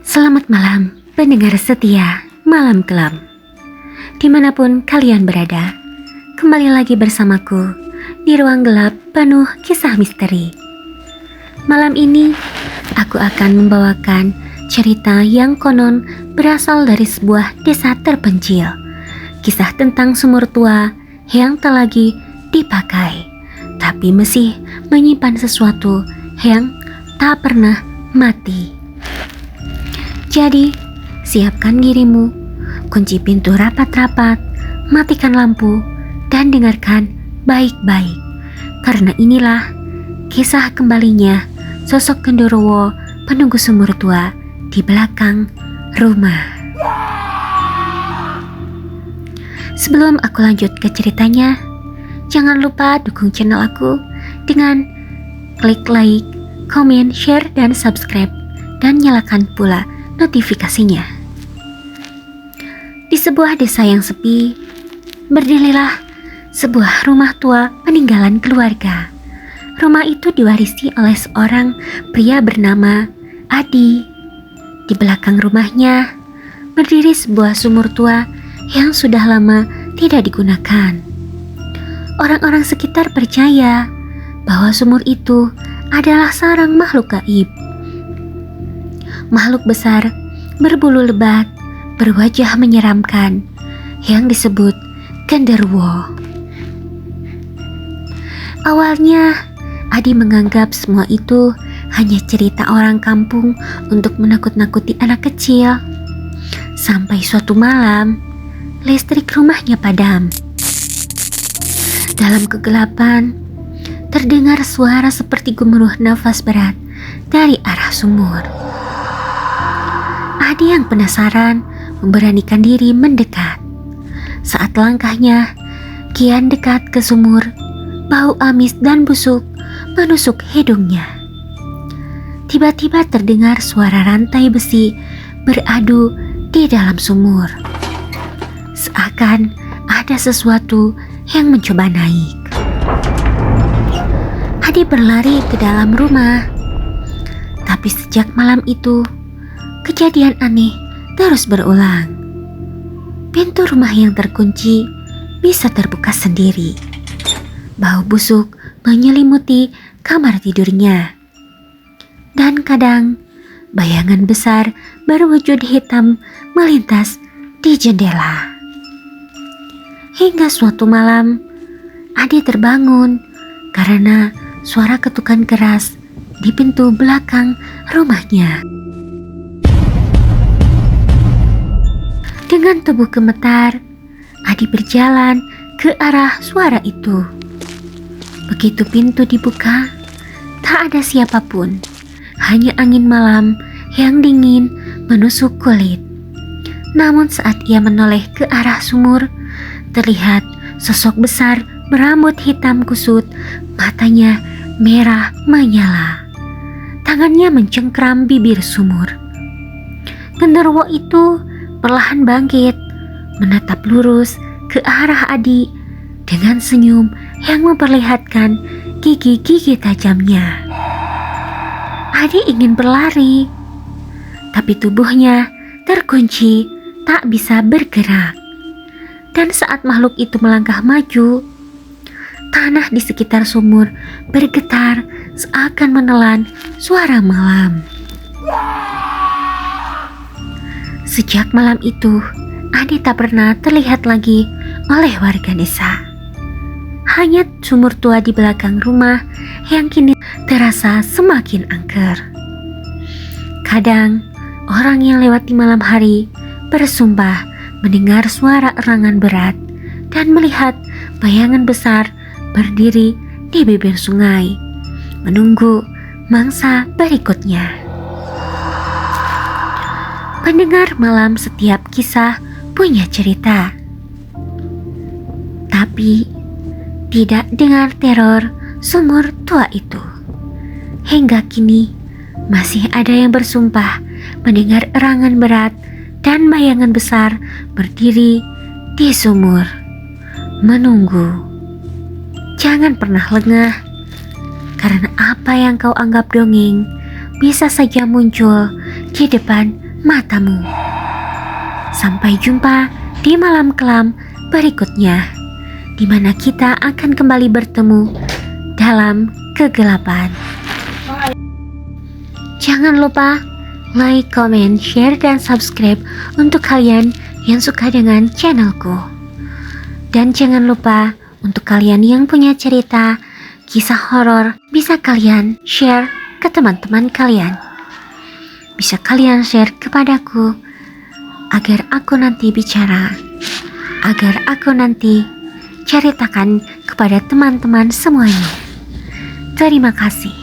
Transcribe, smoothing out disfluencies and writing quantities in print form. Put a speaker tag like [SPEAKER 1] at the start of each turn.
[SPEAKER 1] Selamat malam, pendengar setia Malam Kelam. Dimanapun kalian berada, kembali lagi bersamaku di ruang gelap penuh kisah misteri. Malam ini, aku akan membawakan cerita yang konon berasal dari sebuah desa terpencil. Kisah tentang sumur tua yang tak lagi dipakai, tapi masih menyimpan sesuatu yang tak pernah mati. Jadi, siapkan dirimu, kunci pintu rapat-rapat, matikan lampu, dan dengarkan baik-baik. Karena inilah kisah kembalinya sosok genderuwo penunggu sumur tua di belakang rumah. Sebelum aku lanjut ke ceritanya, jangan lupa dukung channel aku dengan klik like, komen, share, dan subscribe, dan nyalakan pula notifikasinya. Di sebuah desa yang sepi, berdirilah sebuah rumah tua peninggalan keluarga. Rumah itu diwarisi oleh seorang pria bernama Adi. Di belakang rumahnya berdiri sebuah sumur tua yang sudah lama tidak digunakan. Orang-orang sekitar percaya bahwa sumur itu adalah sarang makhluk gaib. Makhluk besar berbulu lebat, berwajah menyeramkan, yang disebut genderuwo. Awalnya, Adi menganggap semua itu hanya cerita orang kampung untuk menakut-nakuti anak kecil. Sampai suatu malam, listrik rumahnya padam. Dalam kegelapan, terdengar suara seperti gemuruh nafas berat dari arah sumur. Adi yang penasaran memberanikan diri mendekat. Saat langkahnya kian dekat ke sumur, bau amis dan busuk menusuk hidungnya. Tiba-tiba terdengar suara rantai besi beradu di dalam sumur. Seakan ada sesuatu yang mencoba naik. Adi berlari ke dalam rumah. Tapi sejak malam itu, kejadian aneh terus berulang. Pintu rumah yang terkunci bisa terbuka sendiri. Bau busuk menyelimuti kamar tidurnya. Dan kadang bayangan besar berwujud hitam melintas di jendela. Hingga suatu malam, Adi terbangun karena suara ketukan keras di pintu belakang rumahnya. Dengan tubuh gemetar, Adi berjalan ke arah suara itu. Begitu pintu dibuka, tak ada siapapun, hanya angin malam yang dingin menusuk kulit. Namun saat ia menoleh ke arah sumur, terlihat sosok besar berambut hitam kusut, matanya merah menyala. Tangannya mencengkram bibir sumur. Genderuwo itu perlahan bangkit, menatap lurus ke arah Adi dengan senyum yang memperlihatkan gigi-gigi tajamnya. Adi ingin berlari, tapi tubuhnya terkunci, tak bisa bergerak. Dan saat makhluk itu melangkah maju, tanah di sekitar sumur bergetar seakan menelan suara malam. Sejak malam itu, Adi tak pernah terlihat lagi oleh warga desa. Hanya sumur tua di belakang rumah yang kini terasa semakin angker. Kadang, orang yang lewat di malam hari bersumpah mendengar suara erangan berat dan melihat bayangan besar berdiri di bibir sungai, menunggu mangsa berikutnya. Pendengar malam, setiap kisah punya cerita, tapi tidak dengar teror sumur tua itu. Hingga kini masih ada yang bersumpah mendengar erangan berat dan bayangan besar berdiri di sumur, menunggu. Jangan pernah lengah, karena apa yang kau anggap dongeng bisa saja muncul di depan matamu. Sampai jumpa di malam kelam berikutnya, di mana kita akan kembali bertemu dalam kegelapan. Jangan lupa like, comment, share, dan subscribe untuk kalian yang suka dengan channelku. Dan jangan lupa untuk kalian yang punya cerita, kisah horor, bisa kalian share ke teman-teman kalian. Bisa kalian share kepadaku agar aku nanti bicara, agar aku nanti ceritakan kepada teman-teman semuanya. Terima kasih.